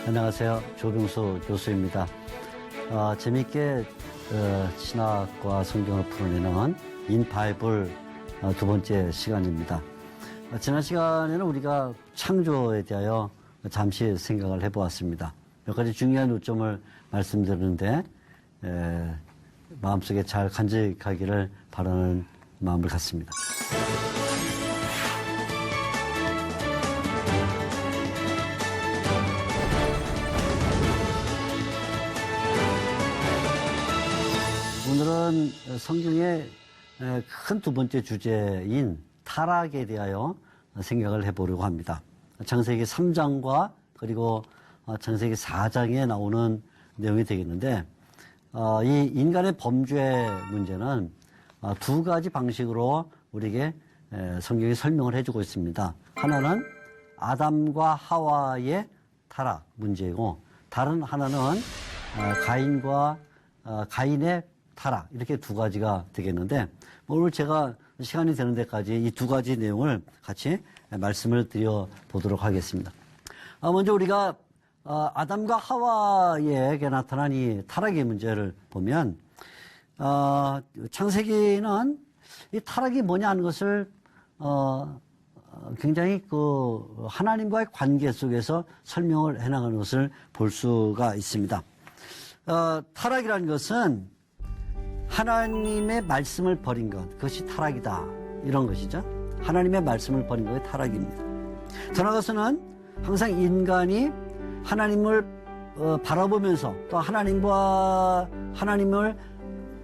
안녕하세요. 조병수 교수입니다. 재미있게 신학과 성경을 풀어내는 인바이블 두 번째 시간입니다. 지난 시간에는 우리가 창조에 대하여 잠시 생각을 해보았습니다. 몇 가지 중요한 요점을 말씀드리는데 마음속에 잘 간직하기를 바라는 마음을 갖습니다. 오늘은 성경의 큰 두 번째 주제인 타락에 대하여 생각을 해보려고 합니다. 창세기 3장과 그리고 창세기 4장에 나오는 내용이 되겠는데 이 인간의 범죄 문제는 두 가지 방식으로 우리에게 성경이 설명을 해주고 있습니다. 하나는 아담과 하와의 타락 문제이고 다른 하나는 가인과 가인의 타락 이렇게 두 가지가 되겠는데 오늘 제가 시간이 되는 데까지 이 두 가지 내용을 같이 말씀을 드려보도록 하겠습니다. 먼저 우리가 아담과 하와에게 나타난 이 타락의 문제를 보면 창세기는 이 타락이 뭐냐 하는 것을 굉장히 하나님과의 관계 속에서 설명을 해나가는 것을 볼 수가 있습니다. 타락이라는 것은 하나님의 말씀을 버린 것, 그것이 타락이다. 이런 것이죠. 하나님의 말씀을 버린 것이 타락입니다. 더 나아가서는 항상 인간이 하나님을 바라보면서 또 하나님을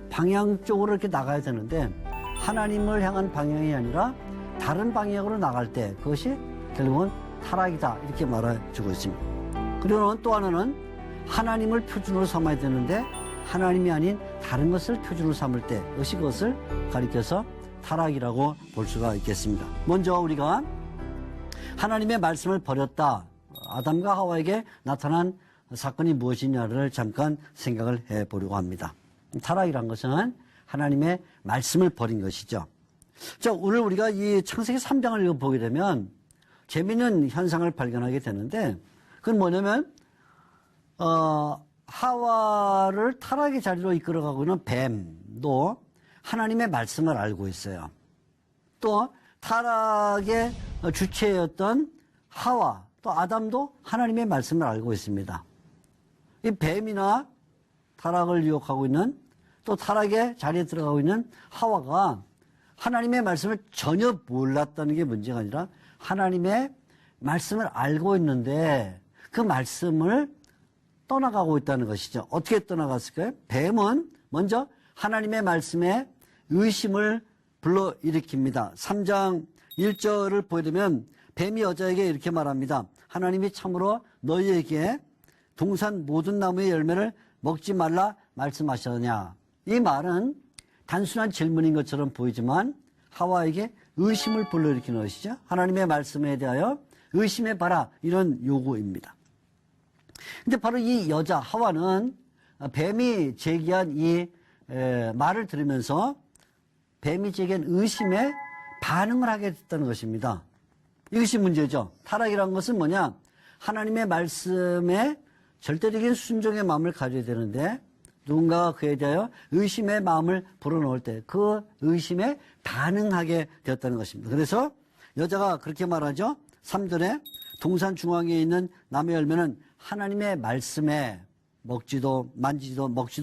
방향 쪽으로 이렇게 나가야 되는데 하나님을 향한 방향이 아니라 다른 방향으로 나갈 때 그것이 결국은 타락이다. 이렇게 말해주고 있습니다. 그리고는 또 하나는 하나님을 표준으로 삼아야 되는데 하나님이 아닌 다른 것을 표준으로 삼을 때 그것을 가리켜서 타락이라고 볼 수가 있겠습니다. 먼저 우리가 하나님의 말씀을 버렸다. 아담과 하와에게 나타난 사건이 무엇이냐를 잠깐 생각을 해보려고 합니다. 타락이란 것은 하나님의 말씀을 버린 것이죠. 자, 오늘 우리가 이 창세기 3장을 보게 되면 재미있는 현상을 발견하게 되는데 그건 뭐냐면 하와를 타락의 자리로 이끌어가고 있는 뱀도 하나님의 말씀을 알고 있어요. 또 타락의 주체였던 하와, 또 아담도 하나님의 말씀을 알고 있습니다. 이 뱀이나 타락을 유혹하고 있는 또 타락의 자리에 들어가고 있는 하와가 하나님의 말씀을 전혀 몰랐다는 게 문제가 아니라 하나님의 말씀을 알고 있는데 그 말씀을 떠나가고 있다는 것이죠. 어떻게 떠나갔을까요? 뱀은 먼저 하나님의 말씀에 의심을 불러일으킵니다. 3장 1절을 보게 되면 뱀이 여자에게 이렇게 말합니다. 하나님이 참으로 너희에게 동산 모든 나무의 열매를 먹지 말라 말씀하셨느냐. 이 말은 단순한 질문인 것처럼 보이지만 하와에게 의심을 불러일으키는 것이죠. 하나님의 말씀에 대하여 의심해봐라 이런 요구입니다. 근데 바로 이 여자 하와는 뱀이 제기한 이 말을 들으면서 뱀이 제기한 의심에 반응을 하게 됐다는 것입니다. 이것이 문제죠. 타락이라는 것은 뭐냐? 하나님의 말씀에 절대적인 순종의 마음을 가져야 되는데 누군가가 그에 대하여 의심의 마음을 불어넣을 때 그 의심에 반응하게 되었다는 것입니다. 그래서 여자가 그렇게 말하죠. 3절에 동산 중앙에 있는 나무의 열매는 하나님의 말씀에 먹지도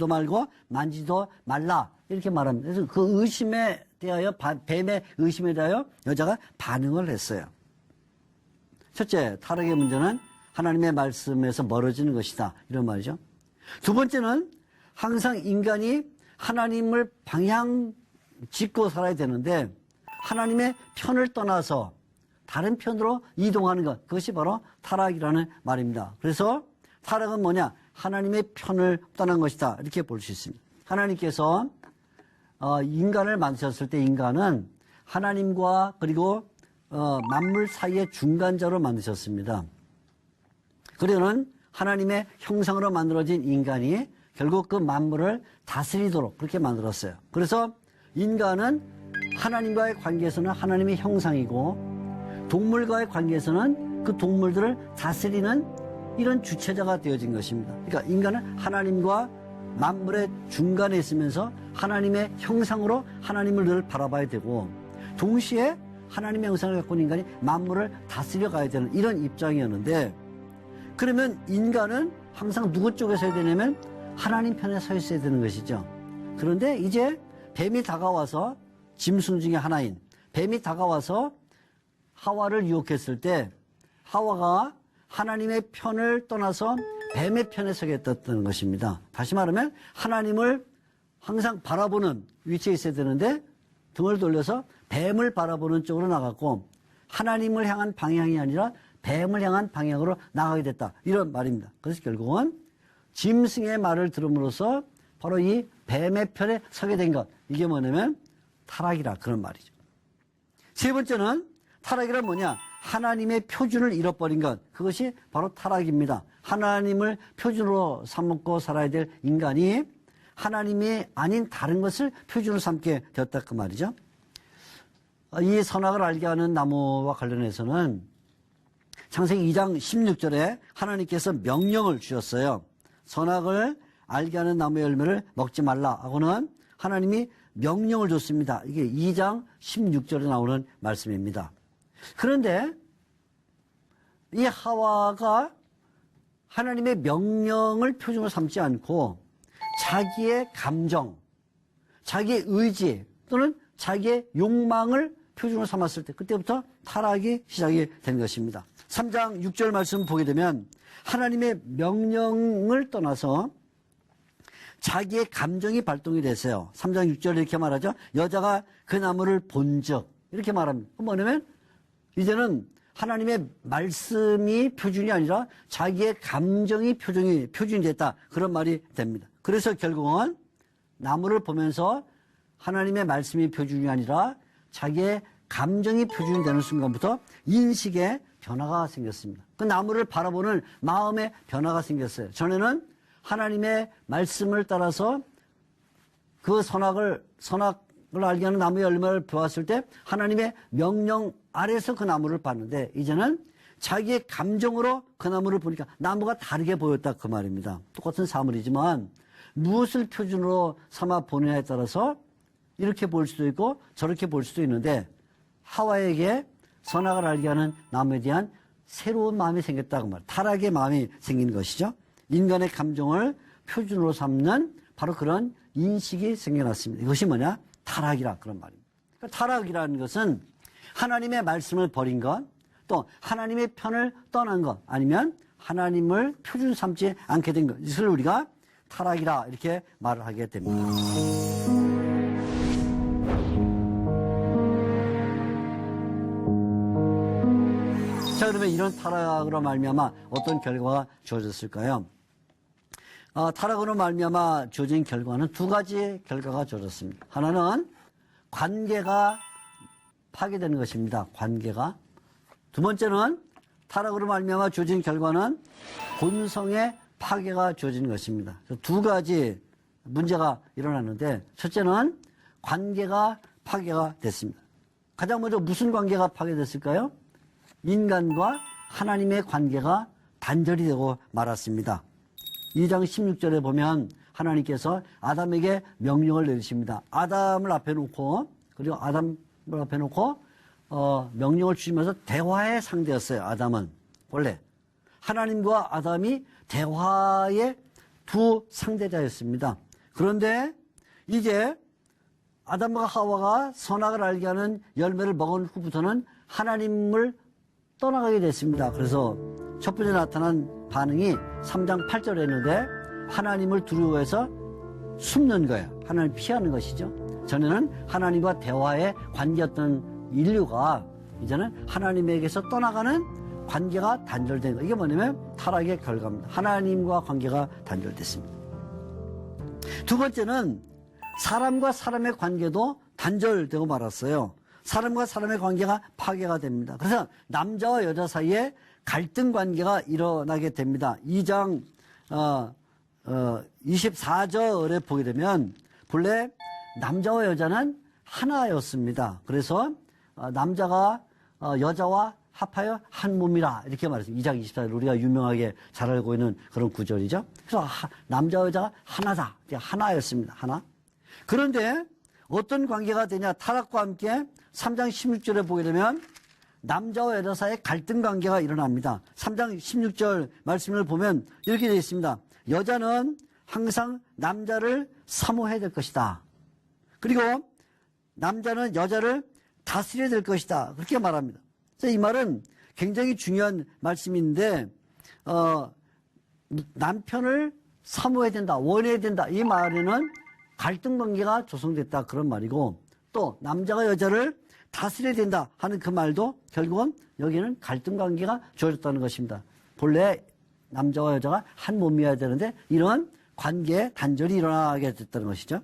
말고 만지도 말라 이렇게 말합니다. 그래서 그 의심에 대하여 뱀의 의심에 대하여 여자가 반응을 했어요. 첫째, 타락의 문제는 하나님의 말씀에서 멀어지는 것이다 이런 말이죠. 두 번째는 항상 인간이 하나님을 방향 짚고 살아야 되는데 하나님의 편을 떠나서 다른 편으로 이동하는 것, 그것이 바로 타락이라는 말입니다. 그래서 타락은 뭐냐? 하나님의 편을 떠난 것이다 이렇게 볼 수 있습니다. 하나님께서 인간을 만드셨을 때 인간은 하나님과 그리고 만물 사이의 중간자로 만드셨습니다. 그러는 하나님의 형상으로 만들어진 인간이 결국 그 만물을 다스리도록 그렇게 만들었어요. 그래서 인간은 하나님과의 관계에서는 하나님의 형상이고 동물과의 관계에서는 그 동물들을 다스리는 이런 주체자가 되어진 것입니다. 그러니까 인간은 하나님과 만물의 중간에 있으면서 하나님의 형상으로 하나님을 늘 바라봐야 되고, 동시에 하나님의 형상을 갖고 있는 인간이 만물을 다스려 가야 되는 이런 입장이었는데, 그러면 인간은 항상 누구 쪽에 서야 되냐면 하나님 편에 서 있어야 되는 것이죠. 그런데 이제 뱀이 다가와서, 짐승 중에 하나인 뱀이 다가와서 하와를 유혹했을 때 하와가 하나님의 편을 떠나서 뱀의 편에 서게 됐던 것입니다. 다시 말하면 하나님을 항상 바라보는 위치에 있어야 되는데 등을 돌려서 뱀을 바라보는 쪽으로 나갔고, 하나님을 향한 방향이 아니라 뱀을 향한 방향으로 나가게 됐다, 이런 말입니다. 그래서 결국은 짐승의 말을 들음으로써 바로 이 뱀의 편에 서게 된 것, 이게 뭐냐면 타락이라, 그런 말이죠. 세 번째는 타락이란 뭐냐? 하나님의 표준을 잃어버린 것, 그것이 바로 타락입니다. 하나님을 표준으로 삼고 살아야 될 인간이 하나님이 아닌 다른 것을 표준으로 삼게 되었다, 그 말이죠. 이 선악을 알게 하는 나무와 관련해서는 창세기 2장 16절에 하나님께서 명령을 주셨어요. 선악을 알게 하는 나무의 열매를 먹지 말라 하고는 하나님이 명령을 줬습니다. 이게 2장 16절에 나오는 말씀입니다. 그런데 이 하와가 하나님의 명령을 표준으로 삼지 않고 자기의 감정, 자기의 의지 또는 자기의 욕망을 표준으로 삼았을 때, 그때부터 타락이 시작이 된 것입니다. 3장 6절 말씀 보게 되면 하나님의 명령을 떠나서 자기의 감정이 발동이 됐어요. 3장 6절에 이렇게 말하죠. 여자가 그 나무를 본즉, 이렇게 말합니다. 뭐냐면 이제는 하나님의 말씀이 표준이 아니라 자기의 감정이 표준이 됐다, 그런 말이 됩니다. 그래서 결국은 나무를 보면서 하나님의 말씀이 표준이 아니라 자기의 감정이 표준이 되는 순간부터 인식에 변화가 생겼습니다. 그 나무를 바라보는 마음의 변화가 생겼어요. 전에는 하나님의 말씀을 따라서 그 선악을 알게 하는 나무의 열매를 보았을 때 하나님의 명령 아래서 그 나무를 봤는데, 이제는 자기의 감정으로 그 나무를 보니까 나무가 다르게 보였다, 그 말입니다. 똑같은 사물이지만 무엇을 표준으로 삼아 보느냐에 따라서 이렇게 볼 수도 있고 저렇게 볼 수도 있는데, 하와에게 선악을 알게 하는 나무에 대한 새로운 마음이 생겼다고 말이에요. 타락의 마음이 생긴 것이죠. 인간의 감정을 표준으로 삼는 바로 그런 인식이 생겨났습니다. 이것이 뭐냐? 타락이라, 그런 말입니다. 그러니까 타락이라는 것은 하나님의 말씀을 버린 것, 또 하나님의 편을 떠난 것, 아니면 하나님을 표준 삼지 않게 된 것, 이것을 우리가 타락이라 이렇게 말을 하게 됩니다. 자, 그러면 이런 타락으로 말미암아 어떤 결과가 주어졌을까요? 타락으로 말미암아 주어진 결과는 두 가지 결과가 주어졌습니다. 하나는 관계가 파괴되는 것입니다. 관계가. 두 번째는 타락으로 말미암아 주어진 결과는 본성의 파괴가 주어진 것입니다. 두 가지 문제가 일어났는데, 첫째는 관계가 파괴가 됐습니다. 가장 먼저 무슨 관계가 파괴됐을까요? 인간과 하나님의 관계가 단절이 되고 말았습니다. 2장 16절에 보면 하나님께서 아담에게 명령을 내리십니다. 아담을 앞에 놓고, 그리고 아담을 앞에 놓고 명령을 주시면서 대화의 상대였어요. 아담은 원래 하나님과 아담이 대화의 두 상대자였습니다. 그런데 이제 아담과 하와가 선악을 알게 하는 열매를 먹은 후부터는 하나님을 떠나가게 됐습니다. 그래서 첫 번째 나타난 반응이 3장 8절에 했는데 하나님을 두려워해서 숨는 거예요. 하나님을 피하는 것이죠. 전에는 하나님과 대화의 관계였던 인류가 이제는 하나님에게서 떠나가는 관계가 단절된 거. 이게 뭐냐면 타락의 결과입니다. 하나님과 관계가 단절됐습니다. 두 번째는 사람과 사람의 관계도 단절되고 말았어요. 사람과 사람의 관계가 파괴가 됩니다. 그래서 남자와 여자 사이에 갈등 관계가 일어나게 됩니다. 2장 24절에 보게 되면 본래 남자와 여자는 하나였습니다. 그래서 남자가 여자와 합하여 한 몸이라 이렇게 말했습니다. 2장 24절 우리가 유명하게 잘 알고 있는 그런 구절이죠. 그래서 남자 여자가 하나다. 하나였습니다. 하나. 그런데 어떤 관계가 되냐. 타락과 함께 3장 16절에 보게 되면 남자와 여자 사이에 갈등 관계가 일어납니다. 3장 16절 말씀을 보면 이렇게 되어 있습니다. 여자는 항상 남자를 사모해야 될 것이다. 그리고 남자는 여자를 다스려야 될 것이다. 그렇게 말합니다. 그래서 이 말은 굉장히 중요한 말씀인데 남편을 사모해야 된다. 원해야 된다. 이 말에는 갈등 관계가 조성됐다. 그런 말이고 또 남자가 여자를 다스려야 된다 하는 그 말도 결국은 여기는 갈등 관계가 주어졌다는 것입니다. 본래 남자와 여자가 한 몸이어야 되는데 이런 관계에 단절이 일어나게 됐다는 것이죠.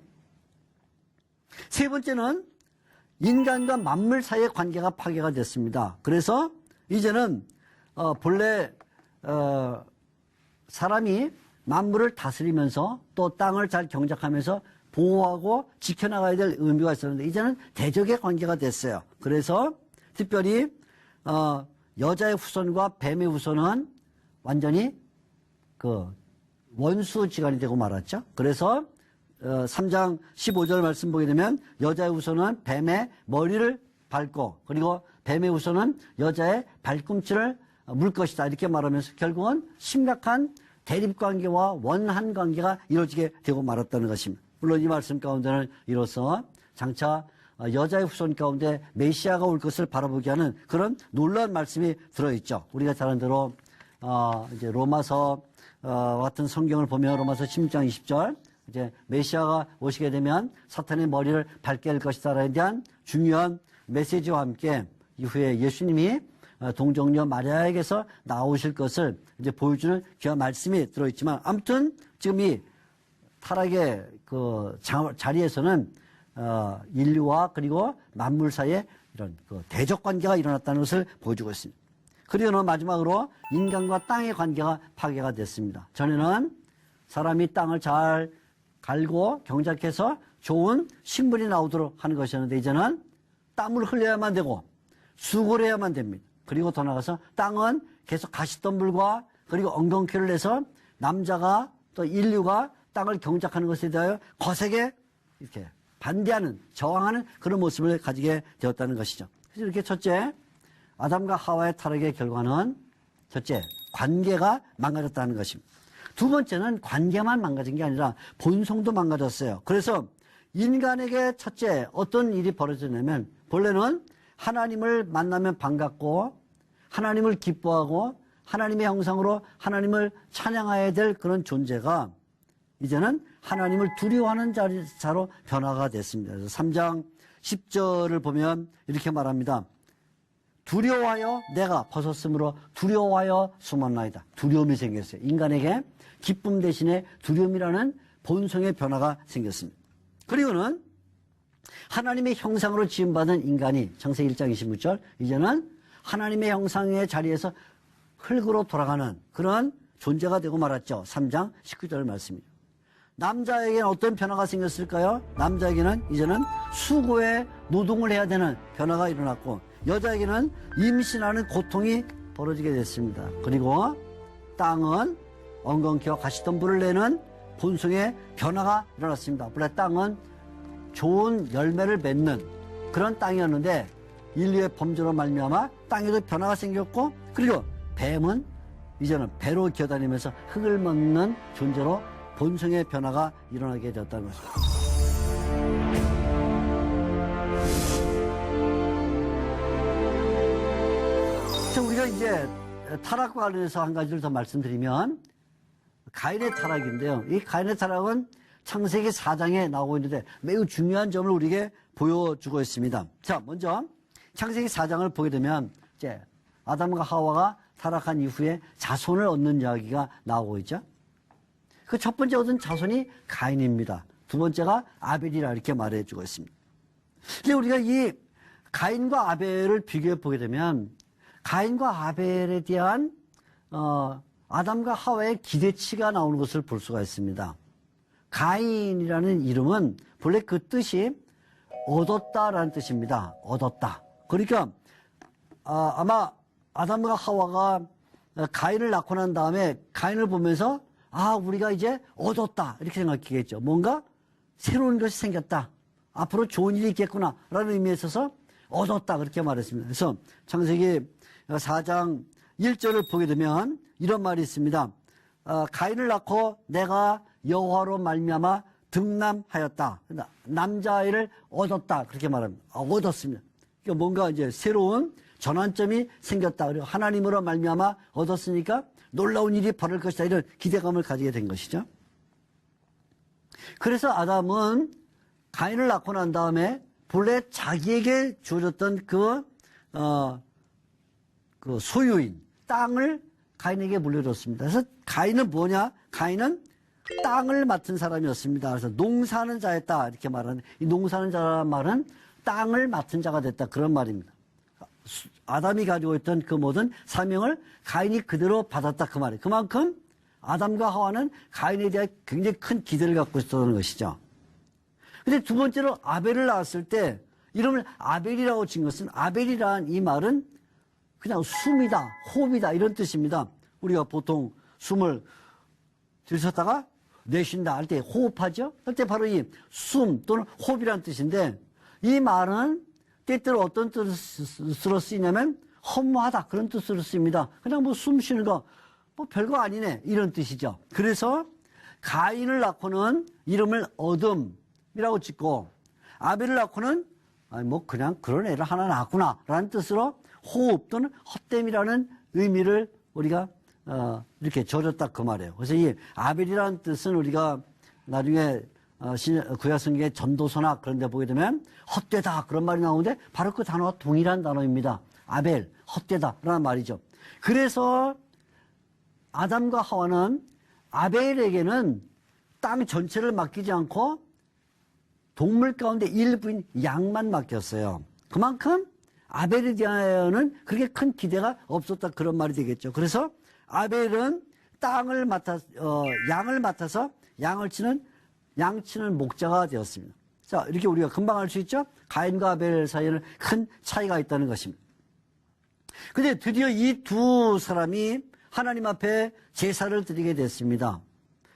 세 번째는 인간과 만물 사이의 관계가 파괴가 됐습니다. 그래서 이제는 본래 사람이 만물을 다스리면서 또 땅을 잘 경작하면서 보호하고 지켜나가야 될 의미가 있었는데 이제는 대적의 관계가 됐어요. 그래서 특별히 여자의 후손과 뱀의 후손은 완전히 그 원수지간이 되고 말았죠. 그래서 3장 15절 말씀 보게 되면 여자의 후손은 뱀의 머리를 밟고 그리고 뱀의 후손은 여자의 발꿈치를 물 것이다. 이렇게 말하면서 결국은 심각한 대립관계와 원한 관계가 이루어지게 되고 말았다는 것입니다. 물론 이 말씀 가운데는 이로써 장차 여자의 후손 가운데 메시아가 올 것을 바라보게 하는 그런 놀라운 말씀이 들어있죠. 우리가 잘 아는 대로 이제 로마서 같은 성경을 보면 로마서 16장 20절 이제 메시아가 오시게 되면 사탄의 머리를 밟게 할 것이다라에 대한 중요한 메시지와 함께 이후에 예수님이 동정녀 마리아에게서 나오실 것을 이제 보여주는 귀한 말씀이 들어있지만 아무튼 지금 이 타락의 그 자리에서는 인류와 그리고 만물 사이에 이런 그 대적 관계가 일어났다는 것을 보여주고 있습니다. 그리고 마지막으로 인간과 땅의 관계가 파괴가 됐습니다. 전에는 사람이 땅을 잘 갈고 경작해서 좋은 식물이 나오도록 하는 것이었는데 이제는 땀을 흘려야만 되고 수고를 해야만 됩니다. 그리고 더 나아가서 땅은 계속 가시덤불과 그리고 엉겅퀴를 내서 남자가 또 인류가 땅을 경작하는 것에 대하여 거세게 이렇게 반대하는 저항하는 그런 모습을 가지게 되었다는 것이죠. 그래서 이렇게 첫째 아담과 하와의 타락의 결과는 첫째 관계가 망가졌다는 것입니다. 두 번째는 관계만 망가진 게 아니라 본성도 망가졌어요. 그래서 인간에게 첫째 어떤 일이 벌어지냐면 본래는 하나님을 만나면 반갑고 하나님을 기뻐하고 하나님의 형상으로 하나님을 찬양해야 될 그런 존재가 이제는 하나님을 두려워하는 자로 변화가 됐습니다. 그래서 3장 10절을 보면 이렇게 말합니다. 두려워하여 내가 벗었으므로 두려워하여 숨었나이다. 두려움이 생겼어요. 인간에게 기쁨 대신에 두려움이라는 본성의 변화가 생겼습니다. 그리고는 하나님의 형상으로 지음받은 인간이 창세기 1장 26절 이제는 하나님의 형상의 자리에서 흙으로 돌아가는 그런 존재가 되고 말았죠. 3장 19절 말씀입니다. 남자에게는 어떤 변화가 생겼을까요? 남자에게는 이제는 수고에 노동을 해야 되는 변화가 일어났고 여자에게는 임신하는 고통이 벌어지게 됐습니다. 그리고 땅은 엉겅퀴와 가시덤불을 내는 본성의 변화가 일어났습니다. 원래 땅은 좋은 열매를 맺는 그런 땅이었는데 인류의 범죄로 말미암아 땅에도 변화가 생겼고 그리고 뱀은 이제는 배로 기어다니면서 흙을 먹는 존재로 본성의 변화가 일어나게 되었다는 것입니다. 자, 우리가 이제 타락과 관련해서 한 가지를 더 말씀드리면 가인의 타락인데요. 이 가인의 타락은 창세기 4장에 나오고 있는데 매우 중요한 점을 우리에게 보여주고 있습니다. 자, 먼저 창세기 4장을 보게 되면 이제 아담과 하와가 타락한 이후에 자손을 얻는 이야기가 나오고 있죠. 그 첫 번째 얻은 자손이 가인입니다. 두 번째가 아벨이라 이렇게 말해주고 있습니다. 근데 우리가 이 가인과 아벨을 비교해 보게 되면 가인과 아벨에 대한 아담과 하와의 기대치가 나오는 것을 볼 수가 있습니다. 가인이라는 이름은 본래 그 뜻이 얻었다라는 뜻입니다. 얻었다. 그러니까 아마 아담과 하와가 가인을 낳고 난 다음에 가인을 보면서 우리가 이제 얻었다 이렇게 생각했겠죠. 뭔가 새로운 것이 생겼다. 앞으로 좋은 일이 있겠구나 라는 의미에 있어서 얻었다 그렇게 말했습니다. 그래서 창세기 4장 1절을 보게 되면 이런 말이 있습니다. 가인을 낳고 내가 여호와로 말미암아 등남하였다. 남자아이를 얻었다 그렇게 말합니다. 얻었습니다. 그러니까 뭔가 이제 새로운 전환점이 생겼다. 그리고 하나님으로 말미암아 얻었으니까 놀라운 일이 벌어질 것이다. 이런 기대감을 가지게 된 것이죠. 그래서 아담은 가인을 낳고 난 다음에 본래 자기에게 주어졌던 그 소유인 땅을 가인에게 물려줬습니다. 그래서 가인은 뭐냐? 가인은 땅을 맡은 사람이었습니다. 그래서 농사하는 자였다 이렇게 말하는, 이 농사하는 자라는 말은 땅을 맡은 자가 됐다 그런 말입니다. 아담이 가지고 있던 그 모든 사명을 가인이 그대로 받았다 그 말이에요. 그만큼 아담과 하와는 가인에 대해 굉장히 큰 기대를 갖고 있었던 것이죠. 근데 두 번째로 아벨을 낳았을 때 이름을 아벨이라고 지은 것은, 아벨이라는 이 말은 그냥 숨이다, 호흡이다 이런 뜻입니다. 우리가 보통 숨을 들이쉬었다가 내쉰다 할 때 호흡하죠. 할 때 바로 이 숨 또는 호흡이라는 뜻인데, 이 말은 때때로 어떤 뜻으로 쓰이냐면 허무하다 그런 뜻으로 쓰입니다. 그냥 뭐 숨 쉬는 거 뭐 별거 아니네 이런 뜻이죠. 그래서 가인을 낳고는 이름을 어둠이라고 짓고, 아벨을 낳고는 뭐 그냥 그런 애를 하나 낳았구나 라는 뜻으로 호흡 또는 헛됨이라는 의미를 우리가 이렇게 줘줬다 그 말이에요. 그래서 이 아벨이라는 뜻은 우리가 나중에 구약성경의 전도서나 그런 데 보게 되면 헛되다 그런 말이 나오는데 바로 그 단어와 동일한 단어입니다. 아벨, 헛되다 라는 말이죠. 그래서 아담과 하와는 아벨에게는 땅 전체를 맡기지 않고 동물 가운데 일부인 양만 맡겼어요. 그만큼 아벨에 대하여는 그렇게 큰 기대가 없었다 그런 말이 되겠죠. 그래서 아벨은 양을 맡아서 양치는 목자가 되었습니다. 자, 이렇게 우리가 금방 알 수 있죠? 가인과 아벨 사이에는 큰 차이가 있다는 것입니다. 근데 드디어 이 두 사람이 하나님 앞에 제사를 드리게 됐습니다.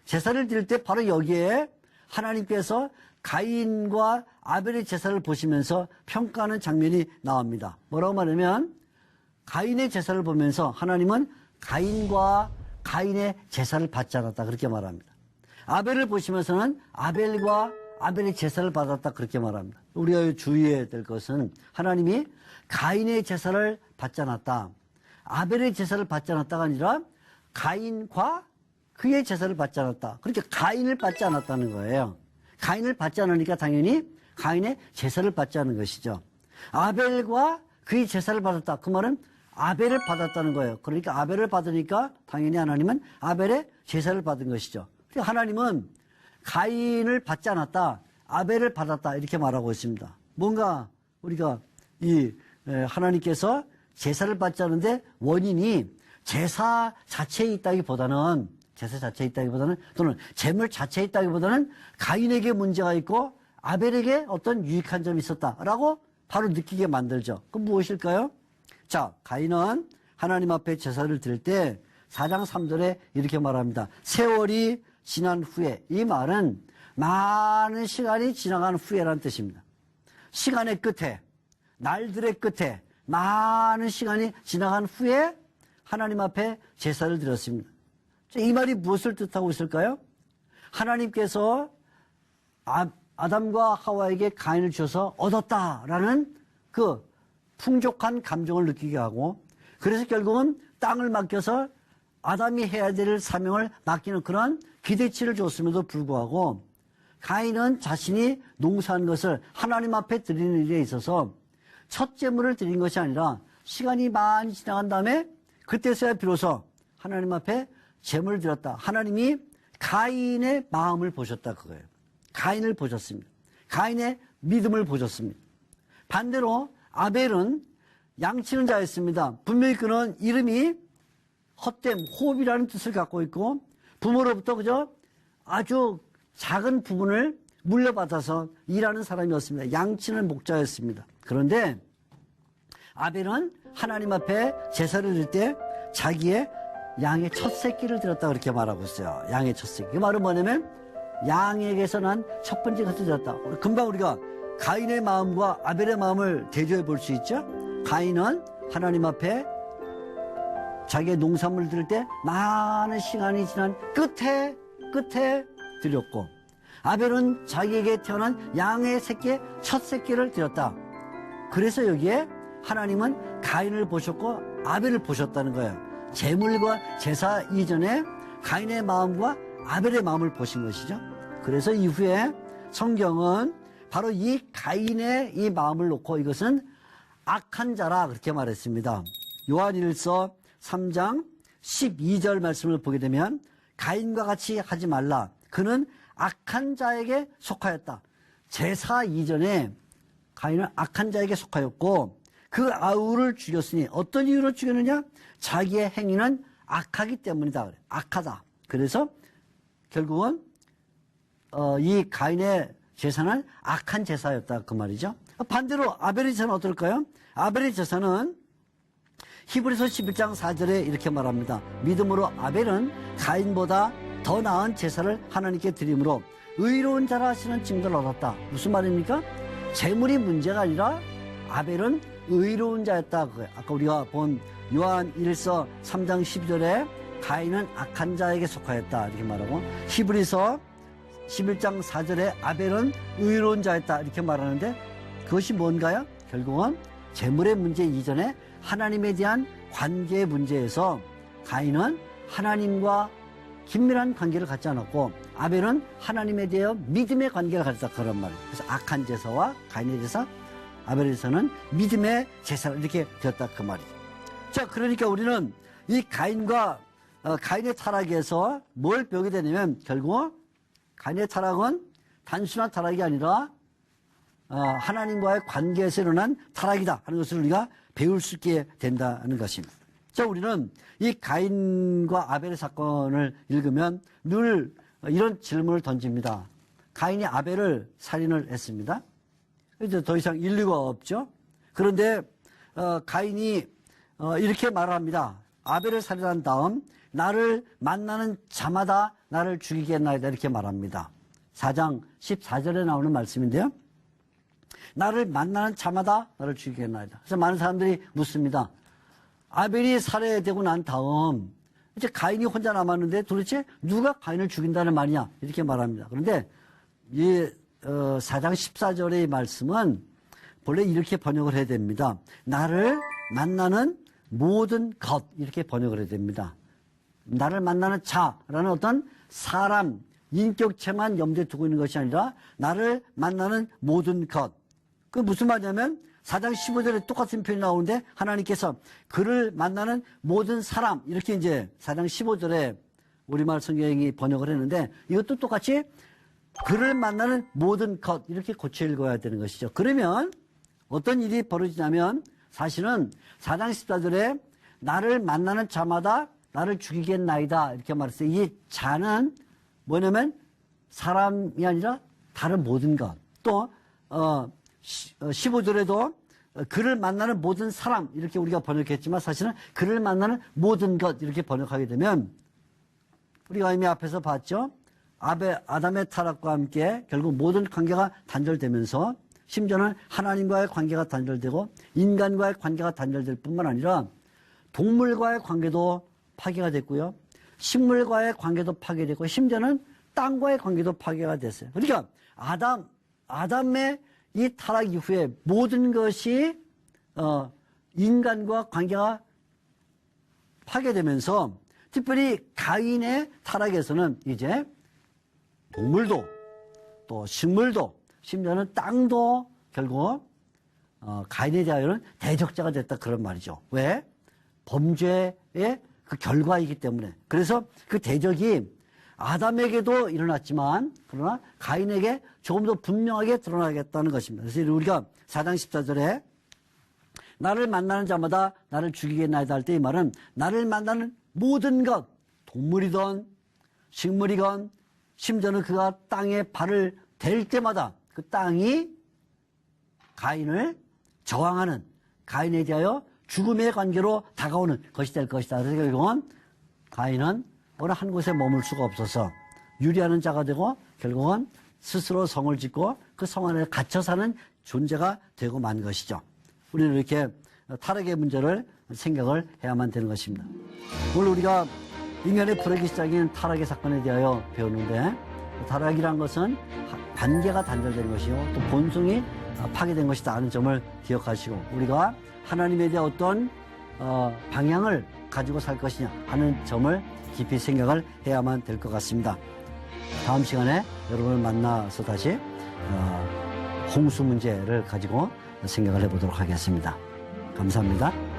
제사를 드릴 때 바로 여기에 하나님께서 가인과 아벨의 제사를 보시면서 평가하는 장면이 나옵니다. 뭐라고 말하면, 가인의 제사를 보면서 하나님은 가인과 가인의 제사를 받지 않았다 그렇게 말합니다. 아벨을 보시면서는 아벨과 아벨의 제사를 받았다 그렇게 말합니다. 우리가 주의해야 될 것은 하나님이 가인의 제사를 받지 않았다, 아벨의 제사를 받지 않았다가 아니라 가인과 그의 제사를 받지 않았다. 그러니까 가인을 받지 않았다는 거예요. 가인을 받지 않으니까 당연히 가인의 제사를 받지 않은 것이죠. 아벨과 그의 제사를 받았다. 그 말은 아벨을 받았다는 거예요. 그러니까 아벨을 받으니까 당연히 하나님은 아벨의 제사를 받은 것이죠. 하나님은 가인을 받지 않았다, 아벨을 받았다 이렇게 말하고 있습니다. 뭔가 우리가 하나님께서 제사를 받지 않는데 원인이 제사 자체에 있다기보다는 또는 재물 자체에 있다기보다는 가인에게 문제가 있고 아벨에게 어떤 유익한 점이 있었다라고 바로 느끼게 만들죠. 그럼 무엇일까요? 자, 가인은 하나님 앞에 제사를 드릴 때 4장 3절에 이렇게 말합니다. 세월이 지난 후에, 이 말은 많은 시간이 지나간 후에라는 뜻입니다. 시간의 끝에, 날들의 끝에 많은 시간이 지나간 후에 하나님 앞에 제사를 드렸습니다. 이 말이 무엇을 뜻하고 있을까요? 하나님께서 아담과 하와에게 가인을 주셔서 얻었다라는 그 풍족한 감정을 느끼게 하고, 그래서 결국은 땅을 맡겨서 아담이 해야 될 사명을 맡기는 그런 기대치를 줬음에도 불구하고 가인은 자신이 농사한 것을 하나님 앞에 드리는 일에 있어서 첫 제물을 드린 것이 아니라 시간이 많이 지나간 다음에 그때서야 비로소 하나님 앞에 제물을 드렸다. 하나님이 가인의 마음을 보셨다 그거예요. 가인을 보셨습니다. 가인의 믿음을 보셨습니다. 반대로 아벨은 양치는 자였습니다. 분명히 그는 이름이 헛됨, 호흡이라는 뜻을 갖고 있고 부모로부터 그저 아주 작은 부분을 물려받아서 일하는 사람이었습니다. 양치는 목자였습니다. 그런데 아벨은 하나님 앞에 제사를 드릴 때 자기의 양의 첫 새끼를 드렸다 그렇게 말하고 있어요. 양의 첫 새끼. 그 말은 뭐냐면 양에게서 난 첫 번째 것을 드렸다. 금방 우리가 가인의 마음과 아벨의 마음을 대조해 볼 수 있죠. 가인은 하나님 앞에 자기의 농산물을 드릴 때 많은 시간이 지난 끝에 드렸고, 아벨은 자기에게 태어난 양의 새끼의 첫 새끼를 드렸다. 그래서 여기에 하나님은 가인을 보셨고 아벨을 보셨다는 거예요. 제물과 제사 이전에 가인의 마음과 아벨의 마음을 보신 것이죠. 그래서 이후에 성경은 바로 이 가인의 이 마음을 놓고 이것은 악한 자라 그렇게 말했습니다. 요한일서 3장 12절 말씀을 보게 되면 가인과 같이 하지 말라. 그는 악한 자에게 속하였다. 제사 이전에 가인은 악한 자에게 속하였고 그 아우를 죽였으니 어떤 이유로 죽였느냐? 자기의 행위는 악하기 때문이다. 그래. 악하다. 그래서 결국은 이 가인의 제사는 악한 제사였다 그 말이죠. 반대로 아벨의 제사는 어떨까요? 아벨의 제사는 히브리서 11장 4절에 이렇게 말합니다. 믿음으로 아벨은 가인보다 더 나은 제사를 하나님께 드림으로 의로운 자라 하시는 증거를 얻었다. 무슨 말입니까? 재물이 문제가 아니라 아벨은 의로운 자였다. 아까 우리가 본 요한 1서 3장 12절에 가인은 악한 자에게 속하였다 이렇게 말하고, 히브리서 11장 4절에 아벨은 의로운 자였다 이렇게 말하는데 그것이 뭔가요? 결국은 재물의 문제 이전에 하나님에 대한 관계의 문제에서 가인은 하나님과 긴밀한 관계를 갖지 않았고 아벨은 하나님에 대해 믿음의 관계를 가졌다 그런 말이에요. 그래서 악한 제사와 가인의 제사, 아벨의 제사는 믿음의 제사를 이렇게 되었다 그 말이에요. 자, 그러니까 우리는 이 가인과 가인의 타락에서 뭘 배우게 되냐면 결국 가인의 타락은 단순한 타락이 아니라 하나님과의 관계에서 일어난 타락이다 하는 것을 우리가 배울 수 있게 된다는 것입니다. 자, 우리는 이 가인과 아벨의 사건을 읽으면 늘 이런 질문을 던집니다. 가인이 아벨을 살인을 했습니다. 이제 더 이상 인류가 없죠. 그런데 가인이 이렇게 말을 합니다. 아벨을 살인한 다음 나를 만나는 자마다 나를 죽이겠나이다 이렇게 말합니다. 4장 14절에 나오는 말씀인데요. 나를 만나는 자마다 나를 죽이겠나이다. 그래서 많은 사람들이 묻습니다. 아벨이 살해되고 난 다음 이제 가인이 혼자 남았는데 도대체 누가 가인을 죽인다는 말이냐 이렇게 말합니다. 그런데 이 4장 14절의 말씀은 본래 이렇게 번역을 해야 됩니다. 나를 만나는 모든 것 이렇게 번역을 해야 됩니다. 나를 만나는 자라는 어떤 사람, 인격체만 염두에 두고 있는 것이 아니라 나를 만나는 모든 것. 그 무슨 말이냐면 4장 15절에 똑같은 표현이 나오는데 하나님께서 그를 만나는 모든 사람 이렇게 이제 4장 15절에 우리말 성경이 번역을 했는데 이것도 똑같이 그를 만나는 모든 것 이렇게 고쳐 읽어야 되는 것이죠. 그러면 어떤 일이 벌어지냐면 사실은 4장 14절에 나를 만나는 자마다 나를 죽이겠나이다 이렇게 말했어요. 이 자는 뭐냐면 사람이 아니라 다른 모든 것. 또 15절에도 그를 만나는 모든 사람 이렇게 우리가 번역했지만 사실은 그를 만나는 모든 것 이렇게 번역하게 되면 우리가 이미 앞에서 봤죠. 아담의 타락과 함께 결국 모든 관계가 단절되면서 심지어는 하나님과의 관계가 단절되고 인간과의 관계가 단절될 뿐만 아니라 동물과의 관계도 파괴가 됐고요. 식물과의 관계도 파괴됐고 심지어는 땅과의 관계도 파괴가 됐어요. 그러니까 아담의 이 타락 이후에 모든 것이 인간과 관계가 파괴되면서 특별히 가인의 타락에서는 이제 동물도 또 식물도 심지어는 땅도 결국 가인에 대하여는 대적자가 됐다 그런 말이죠. 왜? 범죄의 그 결과이기 때문에. 그래서 그 대적이 아담에게도 일어났지만 그러나 가인에게 조금 더 분명하게 드러나겠다는 것입니다. 그래서 우리가 4장 14절에 나를 만나는 자마다 나를 죽이겠나이다 할 때 이 말은 나를 만나는 모든 것, 동물이건 식물이건 심지어는 그가 땅에 발을 댈 때마다 그 땅이 가인을 저항하는 가인에 대하여 죽음의 관계로 다가오는 것이 될 것이다. 그래서 결국은 가인은 어느 한 곳에 머물 수가 없어서 유리하는 자가 되고 결국은 스스로 성을 짓고 그 성 안에 갇혀 사는 존재가 되고 만 것이죠. 우리는 이렇게 타락의 문제를 생각을 해야만 되는 것입니다. 오늘 우리가 인간의 불행의 시작인 타락의 사건에 대하여 배우는데, 타락이란 것은 관계가 단절된 것이요 또 본성이 파괴된 것이다 하는 점을 기억하시고, 우리가 하나님에 대한 어떤 방향을 가지고 살 것이냐 하는 점을 깊이 생각을 해야만 될 것 같습니다. 다음 시간에 여러분을 만나서 다시 홍수 문제를 가지고 생각을 해보도록 하겠습니다. 감사합니다.